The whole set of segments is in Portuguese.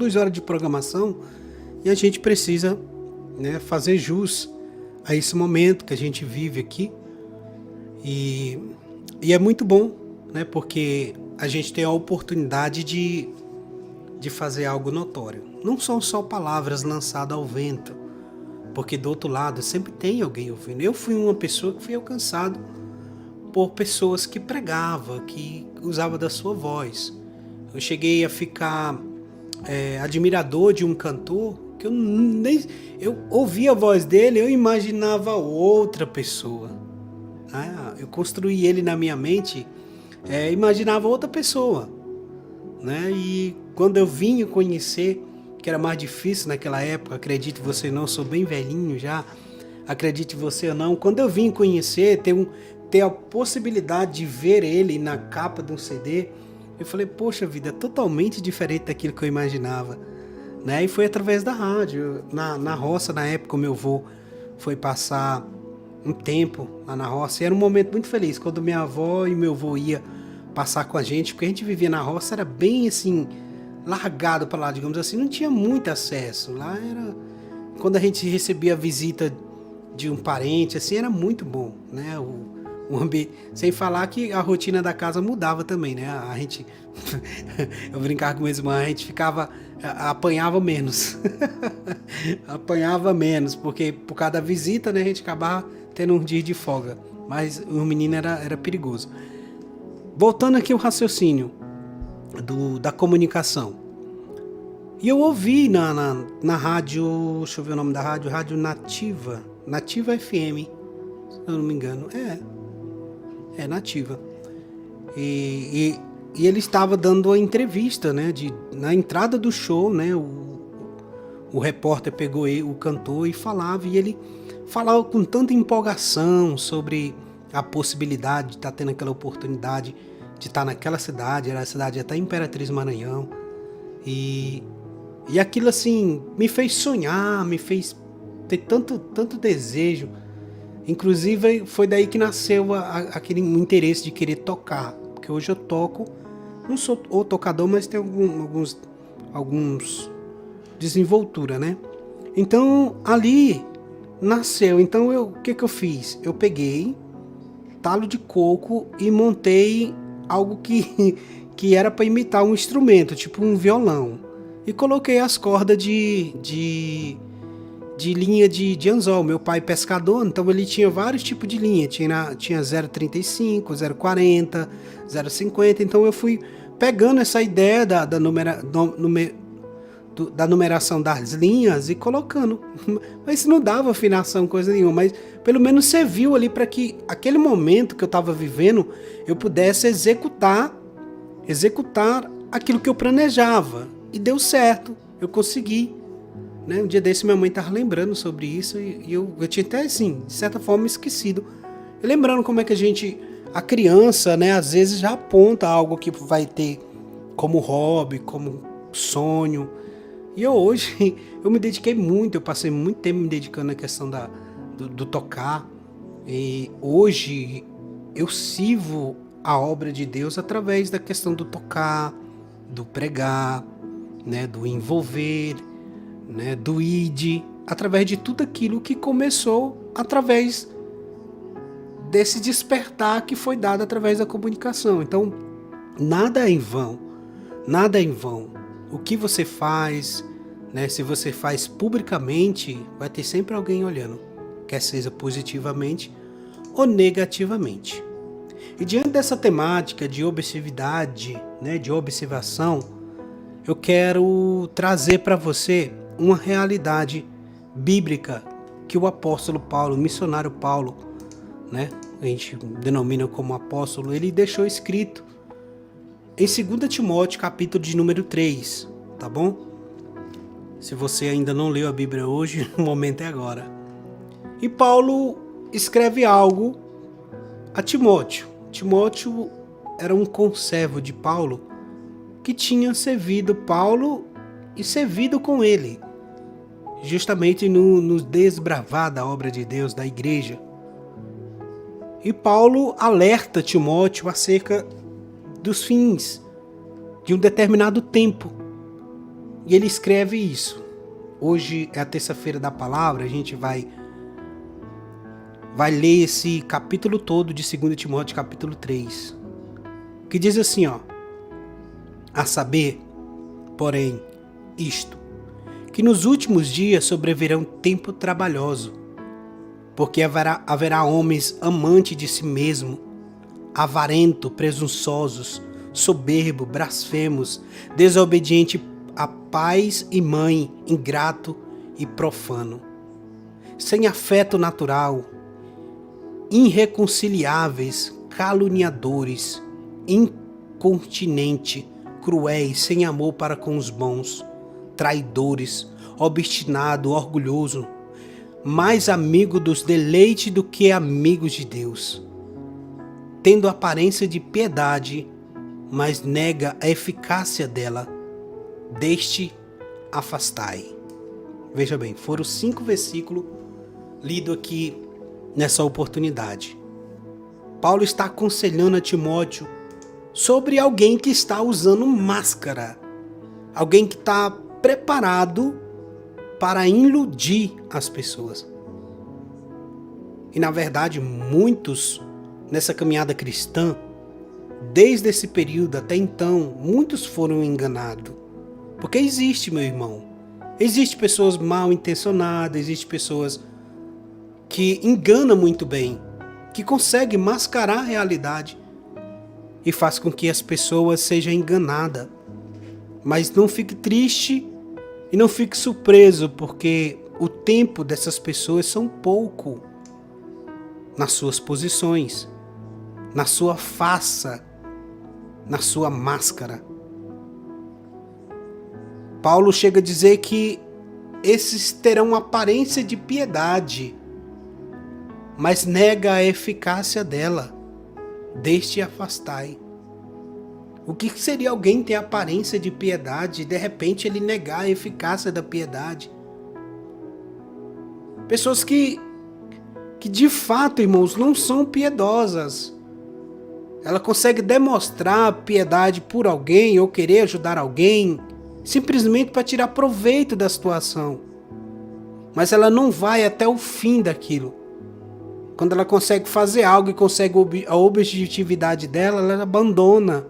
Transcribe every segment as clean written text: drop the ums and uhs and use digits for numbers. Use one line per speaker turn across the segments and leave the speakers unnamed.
2 horas de programação e a gente precisa, né, fazer jus a esse momento que a gente vive aqui. E, e é muito bom, né, porque a gente tem a oportunidade de fazer algo notório. Não são só palavras lançadas ao vento, porque do outro lado sempre tem alguém ouvindo. Eu fui uma pessoa que fui alcançado por pessoas que pregavam, que usavam da sua voz. Eu cheguei a ficar admirador de um cantor que eu ouvia a voz dele, eu imaginava outra pessoa. Eu construí ele na minha mente, imaginava outra pessoa, né? E quando eu vim conhecer, que era mais difícil naquela época, acredite você ou não, eu sou bem velhinho já, acredite você ou não, quando eu vim conhecer, ter a possibilidade de ver ele na capa de um CD, eu falei, poxa vida, é totalmente diferente daquilo que eu imaginava, né? E foi através da rádio, na roça, na época, o meu avô foi passar um tempo lá na roça, e era um momento muito feliz, quando minha avó e meu avô ia passar com a gente, porque a gente vivia na roça, era bem assim, largado para lá, digamos assim, não tinha muito acesso, lá era, quando a gente recebia a visita de um parente, assim, era muito bom, né, o ambiente, sem falar que a rotina da casa mudava também, né, a gente, eu brincava com meus irmãos, a gente apanhava menos, apanhava menos, porque por causa da visita, né, a gente acabava tendo um dia de folga, mas o menino era perigoso. Voltando aqui ao raciocínio da comunicação. E eu ouvi na rádio, deixa eu ver o nome da rádio, Rádio Nativa, Nativa FM, se eu não me engano, é Nativa. E ele estava dando a entrevista, né, na entrada do show, né, o repórter pegou o cantor e ele falava com tanta empolgação sobre a possibilidade de estar tendo aquela oportunidade de estar naquela cidade, era a cidade até Imperatriz Maranhão, e aquilo assim me fez sonhar, me fez ter tanto desejo. Inclusive foi daí que nasceu aquele interesse de querer tocar, porque hoje eu toco, não sou o tocador, mas tenho alguns desenvoltura, né? Então ali nasceu. Então o que eu fiz? Eu peguei talo de coco e montei algo que era para imitar um instrumento, tipo um violão. E coloquei as cordas de linha de anzol. Meu pai pescador, então ele tinha vários tipos de linha. Tinha 0,35, 0,40, 0,50. Então eu fui pegando essa ideia da numeração das linhas e colocando. Mas não dava afinação, coisa nenhuma. Mas pelo menos serviu ali para que aquele momento que eu estava vivendo, eu pudesse executar aquilo que eu planejava. E deu certo, eu consegui. Né? Um dia desse minha mãe estava lembrando sobre isso e eu tinha até, assim, de certa forma, esquecido. E lembrando como é que a criança, né, às vezes já aponta algo que vai ter como hobby, como sonho. E hoje, eu me dediquei muito, eu passei muito tempo me dedicando à questão do tocar. E hoje, eu sirvo a obra de Deus através da questão do tocar, do pregar, né, do envolver, né, do id, através de tudo aquilo que começou através desse despertar que foi dado através da comunicação. Então, nada é em vão, nada é em vão. O que você faz, né, se você faz publicamente, vai ter sempre alguém olhando, quer seja positivamente ou negativamente. E diante dessa temática de observidade, né, de observação, eu quero trazer para você uma realidade bíblica que o apóstolo Paulo, o missionário Paulo, né, a gente denomina como apóstolo, ele deixou escrito em 2 Timóteo, capítulo de número 3, tá bom? Se você ainda não leu a Bíblia hoje, o momento é agora. E Paulo escreve algo a Timóteo. Timóteo era um conservo de Paulo que tinha servido Paulo e servido com ele, justamente no desbravar da obra de Deus, da igreja. E Paulo alerta Timóteo acerca dos fins de um determinado tempo. E ele escreve isso. Hoje é a terça-feira da palavra, a gente vai ler esse capítulo todo de 2 Timóteo, capítulo 3, que diz assim, ó: a saber, porém, isto, que nos últimos dias sobrevirá um tempo trabalhoso, porque haverá homens amantes de si mesmo, avarento, presunçosos, soberbo, blasfemos, desobediente a pais e mãe, ingrato e profano, sem afeto natural, irreconciliáveis, caluniadores, incontinente, cruéis, sem amor para com os bons, traidores, obstinado, orgulhoso, mais amigo dos deleites do que amigos de Deus, tendo aparência de piedade, mas nega a eficácia dela. Deste afastai. Veja bem, foram 5 versículos lidos aqui nessa oportunidade. Paulo está aconselhando a Timóteo sobre alguém que está usando máscara, alguém que está preparado para iludir as pessoas. E na verdade, muitos nessa caminhada cristã, desde esse período até então, muitos foram enganados. Porque existe, meu irmão, existe pessoas mal intencionadas, existe pessoas que enganam muito bem, que conseguem mascarar a realidade e faz com que as pessoas sejam enganadas. Mas não fique triste e não fique surpreso, porque o tempo dessas pessoas são pouco nas suas posições, na sua faça, na sua máscara. Paulo chega a dizer que esses terão aparência de piedade, mas nega a eficácia dela. Deste afastai. O que seria alguém ter aparência de piedade e de repente ele negar a eficácia da piedade? Pessoas que de fato, irmãos, não são piedosas. Ela consegue demonstrar piedade por alguém ou querer ajudar alguém, simplesmente para tirar proveito da situação. Mas ela não vai até o fim daquilo. Quando ela consegue fazer algo e consegue a objetividade dela, ela abandona.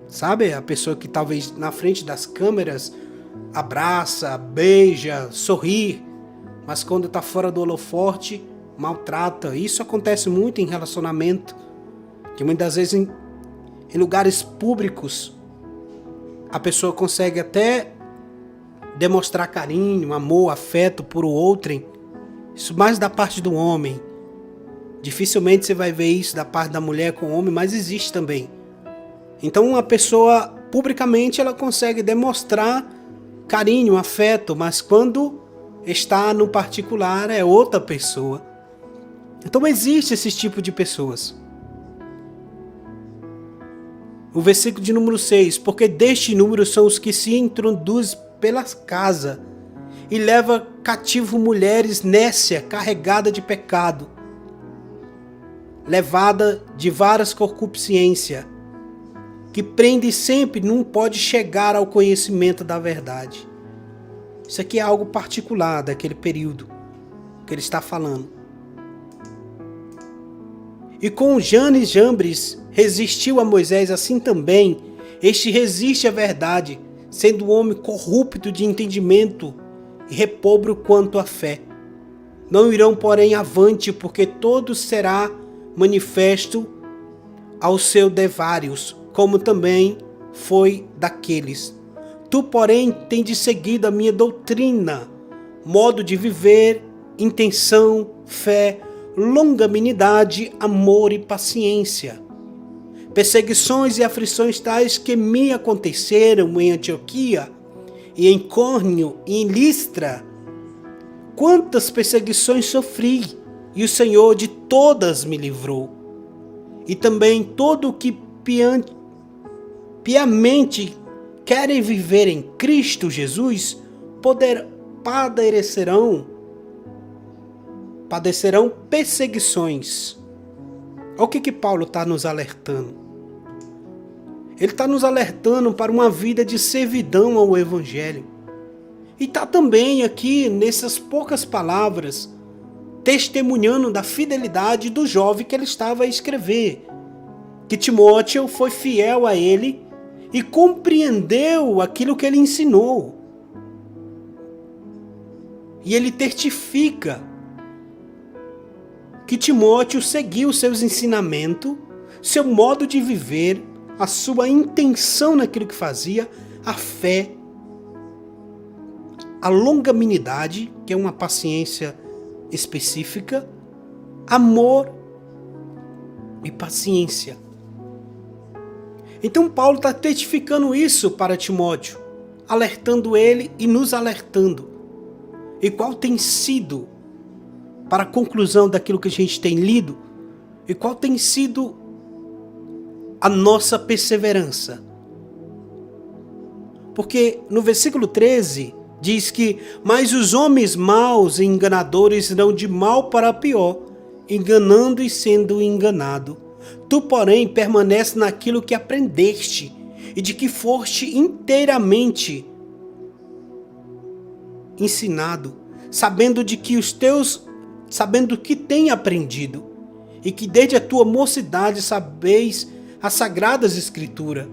Sabe? A pessoa que talvez na frente das câmeras abraça, beija, sorri, mas quando está fora do holofote, maltrata. Isso acontece muito em relacionamento, que muitas vezes em lugares públicos, a pessoa consegue até demonstrar carinho, amor, afeto por o outrem. Isso mais da parte do homem. Dificilmente você vai ver isso da parte da mulher com o homem, mas existe também. Então uma pessoa, publicamente, ela consegue demonstrar carinho, afeto, mas quando está no particular é outra pessoa. Então existe esse tipo de pessoas. O versículo de número 6, porque deste número são os que se introduzem pelas casas e leva cativo mulheres nécia, carregada de pecado, levada de várias concupiscências, que prende sempre, não pode chegar ao conhecimento da verdade. Isso aqui é algo particular daquele período que ele está falando. E com Janes e Jambres resistiu a Moisés, assim também este resiste à verdade, sendo homem corrupto de entendimento e repobre quanto à fé. Não irão, porém, avante, porque todo será manifesto aos seus devários, como também foi daqueles. Tu, porém, tendes seguido a minha doutrina, modo de viver, intenção, fé, longanimidade, amor e paciência. Perseguições e aflições tais que me aconteceram em Antioquia, e em Icônio e em Listra. Quantas perseguições sofri, e o Senhor de todas me livrou. E também todo o que piamente querem viver em Cristo Jesus, padecerão perseguições. Olha o que Paulo está nos alertando. Ele está nos alertando para uma vida de servidão ao Evangelho. E está também aqui, nessas poucas palavras, testemunhando da fidelidade do jovem que ele estava a escrever. Que Timóteo foi fiel a ele e compreendeu aquilo que ele ensinou. E ele testifica que Timóteo seguiu seus ensinamentos, seu modo de viver, a sua intenção naquilo que fazia, a fé, a longanimidade, que é uma paciência específica, amor e paciência. Então Paulo está testificando isso para Timóteo, alertando ele e nos alertando. E qual tem sido, para a conclusão daquilo que a gente tem lido, e qual tem sido a nossa perseverança? Porque no versículo 13 diz que: mas os homens maus e enganadores irão de mal para pior, enganando e sendo enganado. Tu, porém, permanece naquilo que aprendeste e de que foste inteiramente ensinado, sabendo que tem aprendido, e que desde a tua mocidade sabeis as sagradas escrituras,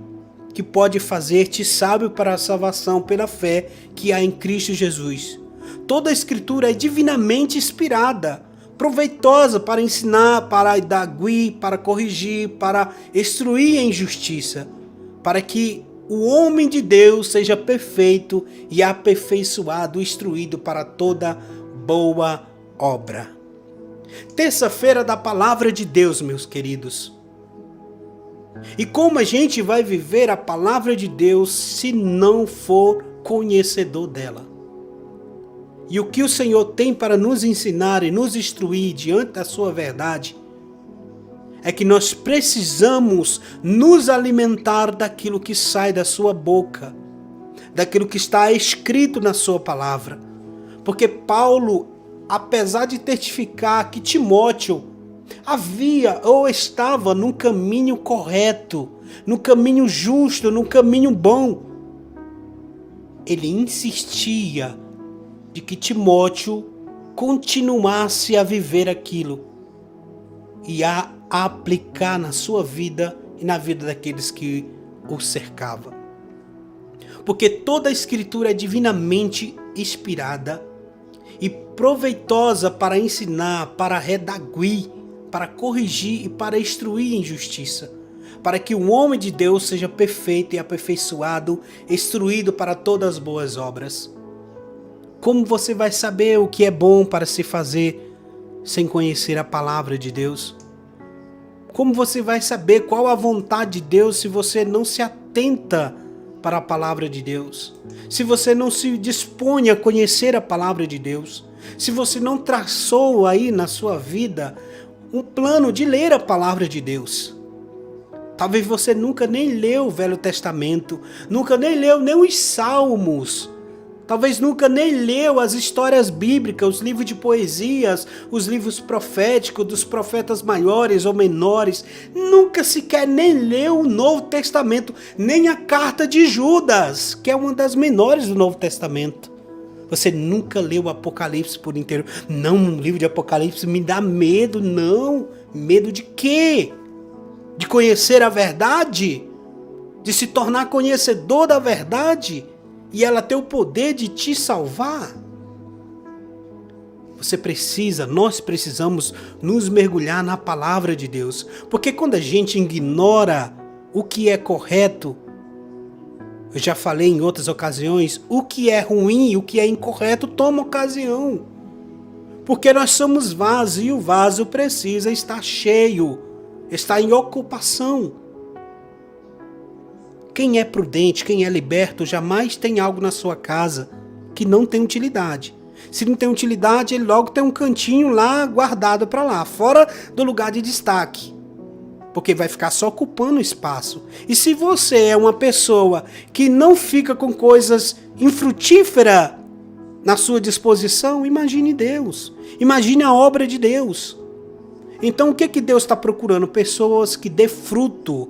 que pode fazer-te sábio para a salvação pela fé que há em Cristo Jesus. Toda a escritura é divinamente inspirada, proveitosa para ensinar, para redarguir, para corrigir, para instruir em justiça, para que o homem de Deus seja perfeito e aperfeiçoado, instruído para toda boa obra. Terça-feira da Palavra de Deus, meus queridos. E como a gente vai viver a Palavra de Deus se não for conhecedor dela? E o que o Senhor tem para nos ensinar e nos instruir diante da sua verdade é que nós precisamos nos alimentar daquilo que sai da sua boca, daquilo que está escrito na sua palavra. Porque Paulo, apesar de testificar que Timóteo havia ou estava num caminho correto, no caminho justo, no caminho bom, ele insistia de que Timóteo continuasse a viver aquilo e a aplicar na sua vida e na vida daqueles que o cercavam. Porque toda a escritura é divinamente inspirada e proveitosa para ensinar, para redarguir, para corrigir e para instruir em justiça, para que o homem de Deus seja perfeito e aperfeiçoado, instruído para todas as boas obras. Como você vai saber o que é bom para se fazer sem conhecer a palavra de Deus? Como você vai saber qual a vontade de Deus se você não se atenta para a palavra de Deus? Se você não se dispõe a conhecer a palavra de Deus? Se você não traçou aí na sua vida um plano de ler a palavra de Deus? Talvez você nunca nem leu o Velho Testamento, nunca nem leu nem os Salmos, talvez nunca nem leu as histórias bíblicas, os livros de poesias, os livros proféticos dos profetas maiores ou menores, nunca sequer nem leu o Novo Testamento, nem a carta de Judas, que é uma das menores do Novo Testamento. Você nunca leu o Apocalipse por inteiro. Não, o livro de Apocalipse me dá medo, não. Medo de quê? De conhecer a verdade? De se tornar conhecedor da verdade? E ela ter o poder de te salvar? Nós precisamos nos mergulhar na palavra de Deus. Porque quando a gente ignora o que é correto, eu já falei em outras ocasiões, o que é ruim e o que é incorreto toma ocasião. Porque nós somos vaso e o vaso precisa estar cheio, estar em ocupação. Quem é prudente, quem é liberto, jamais tem algo na sua casa que não tem utilidade. Se não tem utilidade, ele logo tem um cantinho lá guardado para lá, fora do lugar de destaque. Porque vai ficar só ocupando espaço. E se você é uma pessoa que não fica com coisas infrutíferas na sua disposição, imagine Deus. Imagine a obra de Deus. Então o que Deus está procurando? Pessoas que dê fruto.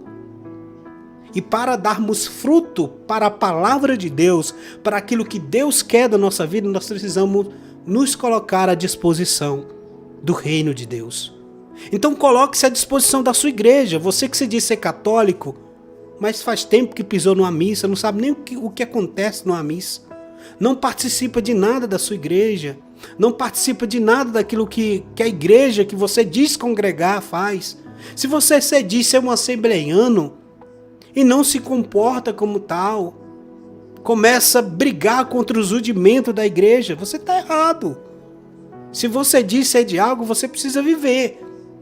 E para darmos fruto para a palavra de Deus, para aquilo que Deus quer da nossa vida, nós precisamos nos colocar à disposição do reino de Deus. Então coloque-se à disposição da sua igreja. Você que se diz ser católico, mas faz tempo que pisou numa missa, não sabe nem o que acontece numa missa. Não participa de nada da sua igreja. Não participa de nada daquilo que a igreja que você diz congregar faz. Se você se diz ser um assembleiano e não se comporta como tal, começa a brigar contra os rudimentos da igreja, você está errado. Se você diz ser de algo, você precisa viver.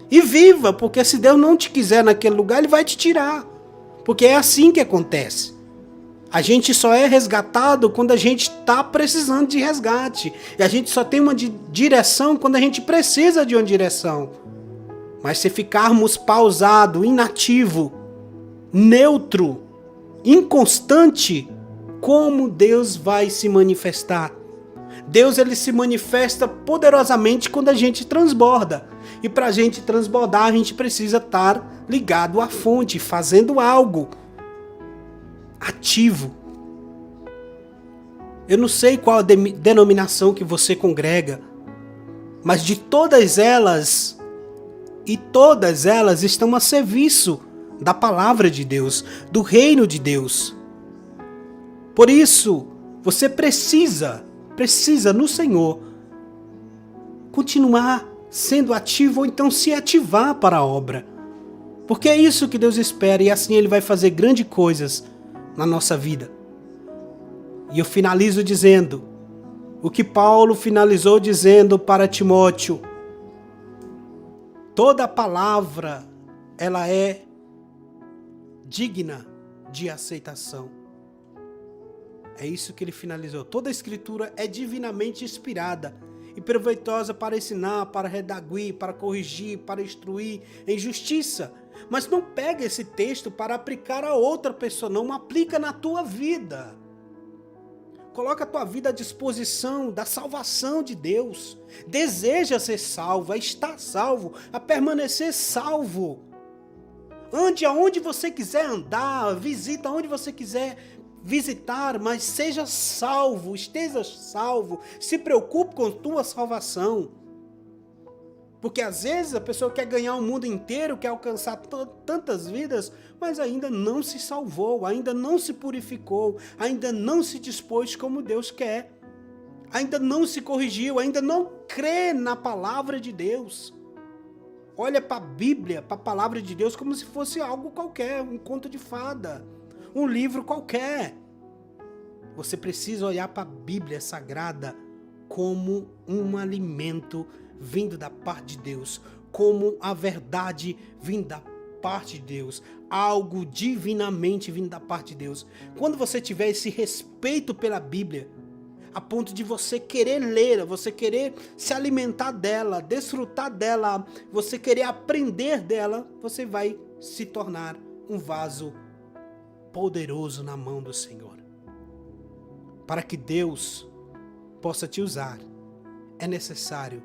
E viva, porque se Deus não te quiser naquele lugar, Ele vai te tirar. Porque é assim que acontece. A gente só é resgatado quando a gente está precisando de resgate. E a gente só tem uma direção quando a gente precisa de uma direção. Mas se ficarmos pausado, inativo, neutro, inconstante, como Deus vai se manifestar? Deus, ele se manifesta poderosamente quando a gente transborda. E para a gente transbordar, a gente precisa estar ligado à fonte, fazendo algo ativo. Eu não sei qual a denominação que você congrega, mas de todas elas, e todas elas estão a serviço da palavra de Deus, do reino de Deus. Por isso, você precisa no Senhor continuar sendo ativo ou então se ativar para a obra. Porque é isso que Deus espera e assim Ele vai fazer grandes coisas na nossa vida. E eu finalizo dizendo o que Paulo finalizou dizendo para Timóteo: toda palavra ela é digna de aceitação. É isso que ele finalizou. Toda a escritura é divinamente inspirada e proveitosa para ensinar, para redaguir, para corrigir, para instruir em justiça. Mas não pega esse texto para aplicar a outra pessoa, não aplica na tua vida. Coloca a tua vida à disposição da salvação de Deus. Deseja ser salvo, a estar salvo, a permanecer salvo. Ande aonde você quiser andar, visita aonde você quiser visitar, mas seja salvo, esteja salvo, se preocupe com a tua salvação. Porque às vezes a pessoa quer ganhar o mundo inteiro, quer alcançar tantas vidas, mas ainda não se salvou, ainda não se purificou, ainda não se dispôs como Deus quer, ainda não se corrigiu, ainda não crê na palavra de Deus. Olha para a Bíblia, para a palavra de Deus como se fosse algo qualquer, um conto de fada, um livro qualquer. Você precisa olhar para a Bíblia Sagrada como um alimento vindo da parte de Deus, como a verdade vindo da parte de Deus, algo divinamente vindo da parte de Deus. Quando você tiver esse respeito pela Bíblia, a ponto de você querer ler, você querer se alimentar dela, desfrutar dela, você querer aprender dela, você vai se tornar um vaso poderoso na mão do Senhor. Para que Deus possa te usar, é necessário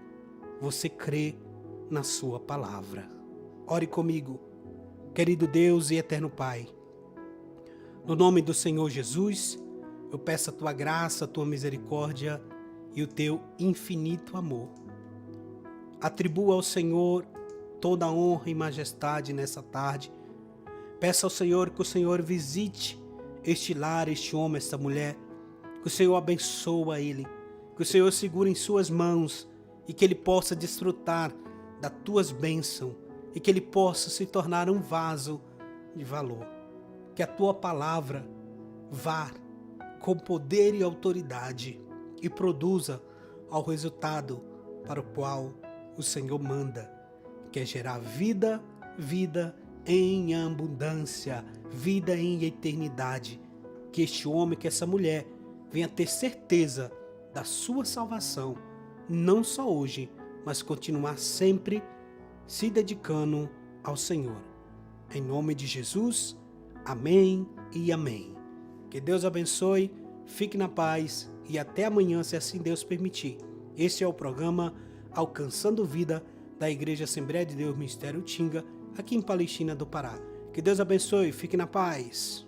você crer na sua palavra. Ore comigo, querido Deus e eterno Pai. No nome do Senhor Jesus, eu peço a tua graça, a tua misericórdia e o teu infinito amor. Atribua ao Senhor toda a honra e majestade nessa tarde. Peço ao Senhor que o Senhor visite este lar, este homem, esta mulher. Que o Senhor abençoe ele. Que o Senhor segure em suas mãos e que ele possa desfrutar das tuas bênçãos e que ele possa se tornar um vaso de valor. Que a tua palavra vá com poder e autoridade e produza ao resultado para o qual o Senhor manda, que é gerar vida, vida em abundância, vida em eternidade. Que este homem, que essa mulher venha ter certeza da sua salvação, não só hoje, mas continuar sempre se dedicando ao Senhor. Em nome de Jesus, amém e amém. Que Deus abençoe, fique na paz e até amanhã, se assim Deus permitir. Este é o programa Alcançando Vida da Igreja Assembleia de Deus Ministério Tinga, aqui em Palestina do Pará. Que Deus abençoe, fique na paz.